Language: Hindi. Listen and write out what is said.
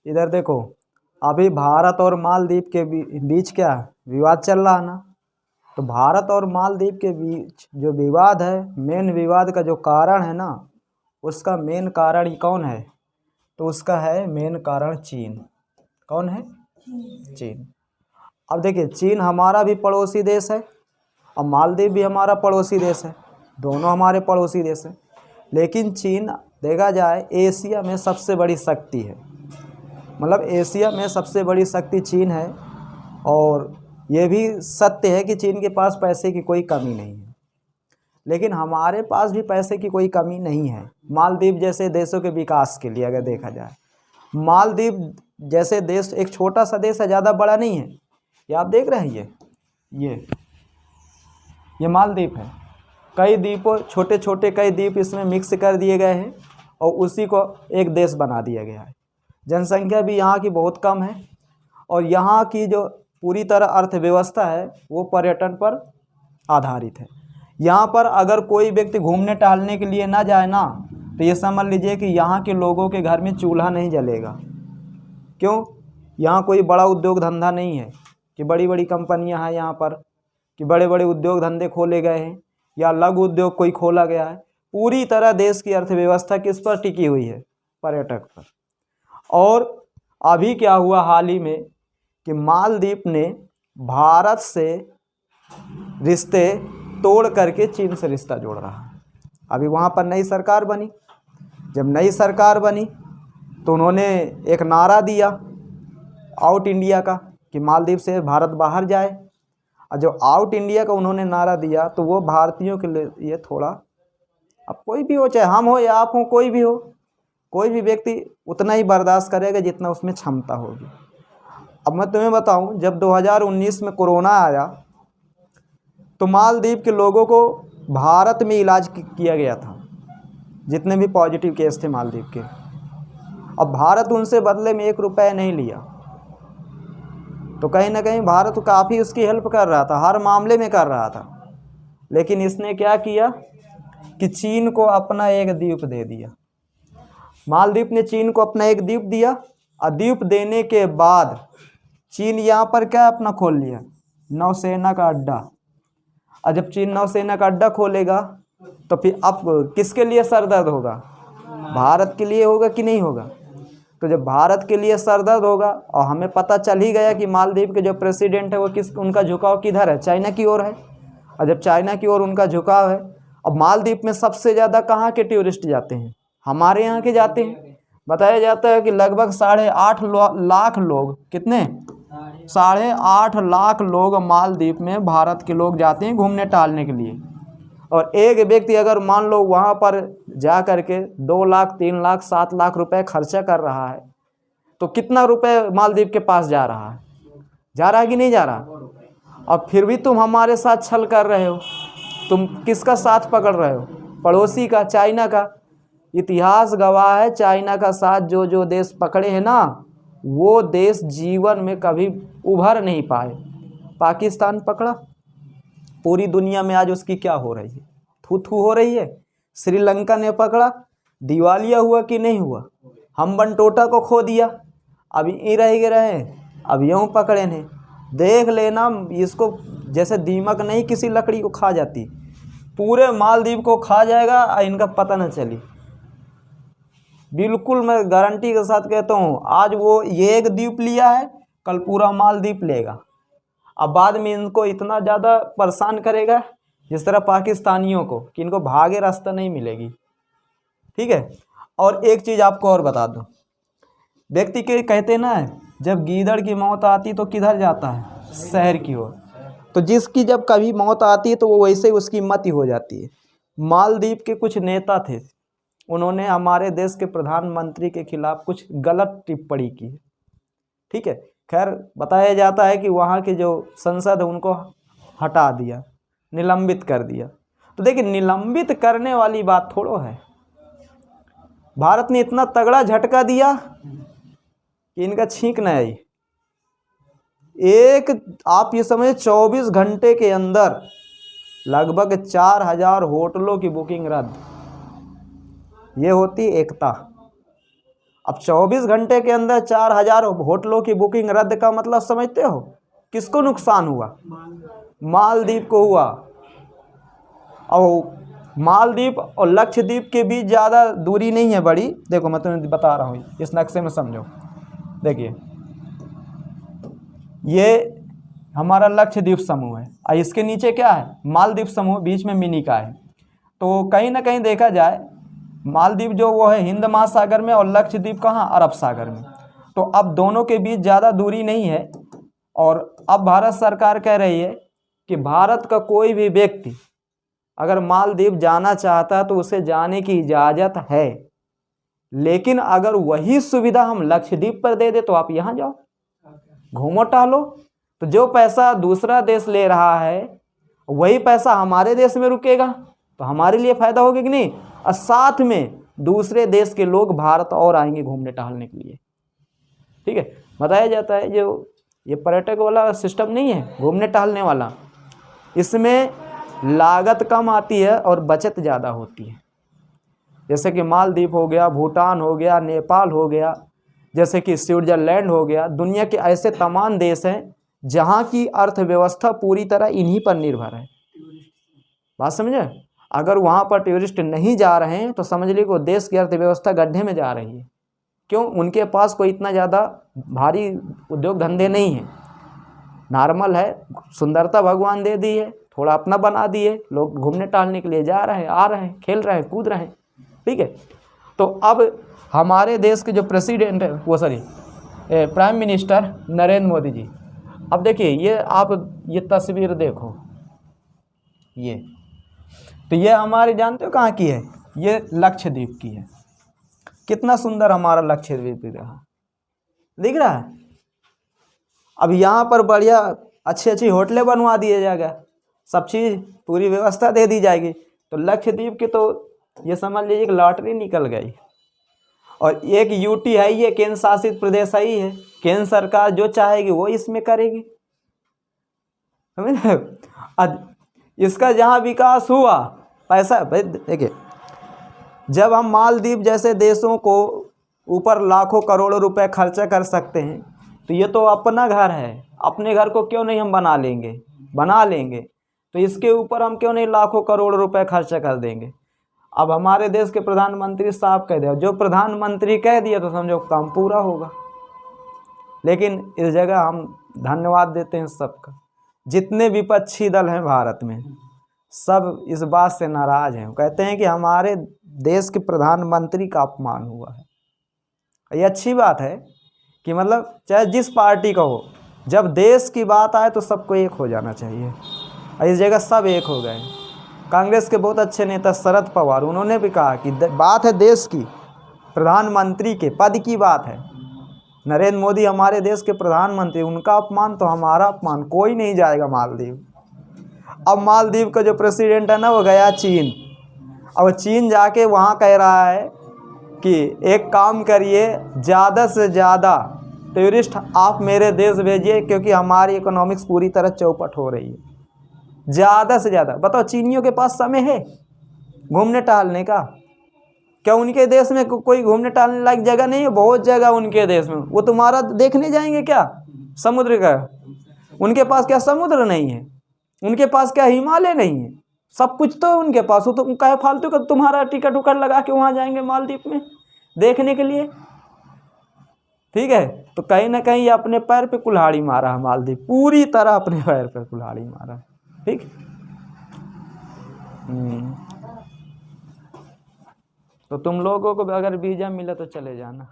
इधर देखो, अभी भारत और मालदीव के बीच क्या विवाद चल रहा है ना। तो भारत और मालदीव के बीच जो विवाद है, मेन विवाद का जो कारण है ना, उसका मेन कारण कौन है? तो उसका है मेन कारण चीन। कौन है? चीन। अब देखिए, चीन हमारा भी पड़ोसी देश है और मालदीव भी हमारा पड़ोसी देश है, दोनों हमारे पड़ोसी देश हैं। लेकिन चीन देखा जाए एशिया में सबसे बड़ी शक्ति है, मतलब एशिया में सबसे बड़ी शक्ति चीन है। और ये भी सत्य है कि चीन के पास पैसे की कोई कमी नहीं है, लेकिन हमारे पास भी पैसे की कोई कमी नहीं है। मालदीव जैसे देशों के विकास के लिए अगर देखा जाए, मालदीव जैसे देश एक छोटा सा देश है, ज़्यादा बड़ा नहीं है। ये आप देख रहे हैं, ये मालदीव है। कई द्वीपों, छोटे छोटे कई द्वीप इसमें मिक्स कर दिए गए हैं और उसी को एक देश बना दिया गया है। जनसंख्या भी यहाँ की बहुत कम है और यहाँ की जो पूरी तरह अर्थव्यवस्था है वो पर्यटन पर आधारित है। यहाँ पर अगर कोई व्यक्ति घूमने टहलने के लिए ना जाए ना, तो ये समझ लीजिए कि यहाँ के लोगों के घर में चूल्हा नहीं जलेगा। क्यों? यहाँ कोई बड़ा उद्योग धंधा नहीं है कि बड़ी बड़ी कंपनियाँ हैं यहाँ पर, कि बड़े बड़े उद्योग धंधे खोले गए हैं या लघु उद्योग कोई खोला गया है। पूरी तरह देश की अर्थव्यवस्था किस पर टिकी हुई है? पर्यटक पर। और अभी क्या हुआ हाल ही में कि मालदीव ने भारत से रिश्ते तोड़ करके चीन से रिश्ता जोड़ रहा है। अभी वहाँ पर नई सरकार बनी। जब नई सरकार बनी तो उन्होंने एक नारा दिया आउट इंडिया का, कि मालदीव से भारत बाहर जाए। और जो आउट इंडिया का उन्होंने नारा दिया तो वो भारतीयों के लिए ये थोड़ा, अब कोई भी हो, चाहे हम हो या आप हो, कोई भी हो, कोई भी व्यक्ति उतना ही बर्दाश्त करेगा जितना उसमें क्षमता होगी। अब मैं तुम्हें बताऊं, जब 2019 में कोरोना आया तो मालदीव के लोगों को भारत में इलाज किया गया था, जितने भी पॉजिटिव केस थे मालदीव के। अब भारत उनसे बदले में 1 रुपया नहीं लिया। तो कहीं ना कहीं भारत काफ़ी उसकी हेल्प कर रहा था, हर मामले में कर रहा था। लेकिन इसने क्या किया कि चीन को अपना एक द्वीप दे दिया। मालदीव ने चीन को अपना एक द्वीप दिया और द्वीप देने के बाद चीन यहाँ पर क्या अपना खोल लिया? नौसेना का अड्डा। और जब चीन नौसेना का अड्डा खोलेगा तो फिर अब किसके लिए सरदर्द होगा? भारत के लिए होगा कि नहीं होगा? तो जब भारत के लिए सरदर्द होगा, और हमें पता चल ही गया कि मालदीव के जो प्रेसिडेंट है वो उनका झुकाव किधर है? चाइना की ओर है। और जब चाइना की ओर उनका झुकाव है, अब मालदीव में सबसे ज़्यादा कहाँ के टूरिस्ट जाते हैं? हमारे यहाँ के जाते हैं। बताया जाता है कि लगभग 8.5 लाख लोग, कितने? 8.5 लाख लोग मालदीव में भारत के लोग जाते हैं घूमने टहलने के लिए। और एक व्यक्ति अगर मान लो वहाँ पर जा कर के 2 लाख 3 लाख 7 लाख रुपए खर्चा कर रहा है, तो कितना रुपए मालदीव के पास जा रहा है? जा रहा है कि नहीं जा रहा? और फिर भी तुम हमारे साथ छल कर रहे हो। तुम किसका साथ पकड़ रहे हो? पड़ोसी का, चाइना का। इतिहास गवाह है, चाइना का साथ जो जो देश पकड़े हैं ना, वो देश जीवन में कभी उभर नहीं पाए। पाकिस्तान पकड़ा, पूरी दुनिया में आज उसकी क्या हो रही है? थू थू हो रही है। श्रीलंका ने पकड़ा, दिवालिया हुआ कि नहीं हुआ? हम बनटोटा को खो दिया, अब ये रहे, अब यूँ पकड़े ने। देख लेना, इसको जैसे दीमक नहीं किसी लकड़ी को खा जाती, पूरे मालदीव को खा जाएगा, इनका पता न चली। बिल्कुल मैं गारंटी के साथ कहता हूँ, आज वो ये एक द्वीप लिया है, कल पूरा मालदीव लेगा। अब बाद में इनको इतना ज़्यादा परेशान करेगा जिस तरह पाकिस्तानियों को, कि इनको भागे रास्ता नहीं मिलेगी। ठीक है। और एक चीज़ आपको और बता दूँ, व्यक्ति के कहते ना, जब गीदड़ की मौत आती तो किधर जाता है? शहर की ओर। तो जिसकी जब कभी मौत आती है तो वो वैसे ही उसकी मति हो जाती है। मालदीव के कुछ नेता थे, उन्होंने हमारे देश के प्रधानमंत्री के खिलाफ कुछ गलत टिप्पणी की। ठीक है। खैर, बताया जाता है कि वहाँ के जो संसद है उनको हटा दिया, निलंबित कर दिया। तो देखिए, निलंबित करने वाली बात थोड़ो है। भारत ने इतना तगड़ा झटका दिया कि इनका छींक न आई। आप ये समझे 24 घंटे के अंदर लगभग 4000 होटलों की बुकिंग रद्द। ये होती एकता। अब 24 घंटे के अंदर 4000 होटलों की बुकिंग रद्द का मतलब समझते हो? किसको नुकसान हुआ? मालदीव को हुआ। और मालदीव और लक्षद्वीप के बीच ज़्यादा दूरी नहीं है बड़ी। देखो मैं तुम्हें बता रहा हूँ, इस नक्शे में समझो। देखिए ये हमारा लक्षद्वीप समूह है और इसके नीचे क्या है? मालदीव समूह, बीच में मिनिका है। तो कहीं ना कहीं देखा जाए मालदीव जो वो है हिंद महासागर में और लक्षद्वीप कहाँ? अरब सागर में। तो अब दोनों के बीच ज़्यादा दूरी नहीं है। और अब भारत सरकार कह रही है कि भारत का कोई भी व्यक्ति अगर मालदीव जाना चाहता है तो उसे जाने की इजाज़त है, लेकिन अगर वही सुविधा हम लक्षद्वीप पर दे दे तो आप यहाँ जाओ, घूमो टहलो। तो जो पैसा दूसरा देश ले रहा है वही पैसा हमारे देश में रुकेगा, तो हमारे लिए फ़ायदा होगा कि नहीं? और साथ में दूसरे देश के लोग भारत और आएंगे घूमने टहलने के लिए। ठीक है, बताया जाता है जो ये पर्यटक वाला सिस्टम नहीं है, घूमने टहलने वाला, इसमें लागत कम आती है और बचत ज़्यादा होती है। जैसे कि मालदीव हो गया, भूटान हो गया, नेपाल हो गया, जैसे कि स्विट्ज़रलैंड हो गया। दुनिया के ऐसे तमाम देश हैं जहाँ की अर्थव्यवस्था पूरी तरह इन्हीं पर निर्भर है। बात समझे? अगर वहाँ पर टूरिस्ट नहीं जा रहे हैं तो समझ लीजिए वो देश की अर्थव्यवस्था गड्ढे में जा रही है। क्यों? उनके पास कोई इतना ज़्यादा भारी उद्योग धंधे नहीं है, नॉर्मल है, सुंदरता भगवान दे दी है, थोड़ा अपना बना दिए, लोग घूमने टहलने के लिए जा रहे हैं, आ रहे हैं, खेल रहे हैं, कूद रहे हैं। ठीक है, तो अब हमारे देश के जो प्रेसिडेंट है वो प्राइम मिनिस्टर नरेंद्र मोदी जी, अब देखिए ये आप ये तस्वीर देखो, ये तो ये हमारे जानते हो कहाँ की है? ये लक्षद्वीप की है। कितना सुंदर हमारा लक्षद्वीप रहा, दिख रहा है। अब यहाँ पर बढ़िया अच्छी अच्छी होटलें बनवा दिए जाएगा, सब चीज़ पूरी व्यवस्था दे दी जाएगी। तो लक्षद्वीप की तो ये समझ लीजिए कि लॉटरी निकल गई। और एक यूटी है, ये केंद्र शासित प्रदेश ही है, केंद्र सरकार जो चाहेगी वो इसमें करेगी, समझे? इसका जहाँ विकास हुआ पैसा, भाई देखिए जब हम मालदीव जैसे देशों को ऊपर लाखों करोड़ों रुपए खर्चा कर सकते हैं तो ये तो अपना घर है, अपने घर को क्यों नहीं हम बना लेंगे। तो इसके ऊपर हम क्यों नहीं लाखों करोड़ रुपए खर्चा कर देंगे। अब हमारे देश के प्रधानमंत्री साहब कह दिया, जो प्रधानमंत्री कह दिया तो समझो काम पूरा होगा। लेकिन इस जगह हम धन्यवाद देते हैं सबका, जितने विपक्षी दल हैं भारत में सब इस बात से नाराज़ हैं। कहते हैं कि हमारे देश के प्रधानमंत्री का अपमान हुआ है। ये अच्छी बात है कि मतलब चाहे जिस पार्टी का हो, जब देश की बात आए तो सबको एक हो जाना चाहिए। और इस जगह सब एक हो गए। कांग्रेस के बहुत अच्छे नेता शरद पवार, उन्होंने भी कहा कि बात है देश की, प्रधानमंत्री के पद की बात है। नरेंद्र मोदी हमारे देश के प्रधानमंत्री, उनका अपमान तो हमारा अपमान, कोई नहीं जाएगा मालदीव। अब मालदीव का जो प्रेसिडेंट है ना वो गया चीन। अब चीन जाके वहाँ कह रहा है कि एक काम करिए, ज़्यादा से ज़्यादा टूरिस्ट आप मेरे देश भेजिए क्योंकि हमारी इकोनॉमिक्स पूरी तरह चौपट हो रही है। ज़्यादा से ज़्यादा बताओ, चीनियों के पास समय है घूमने टहलने का? क्या उनके देश में कोई घूमने टहलने लायक जगह नहीं है? बहुत जगह उनके देश में। वो तुम्हारा देखने जाएंगे क्या समुद्र का? उनके पास क्या समुद्र नहीं है? उनके पास क्या हिमालय नहीं है? सब कुछ तो उनके पास हो। तो कहे फालतू का तुम्हारा टिकट उकट लगा के वहाँ जाएंगे मालदीव में देखने के लिए? ठीक है, तो कहीं ना कहीं अपने पैर पे कुल्हाड़ी मारा है मालदीव, पूरी तरह अपने पैर पे कुल्हाड़ी मारा। ठीक, तो तुम लोगों को अगर वीज़ा मिला तो चले जाना।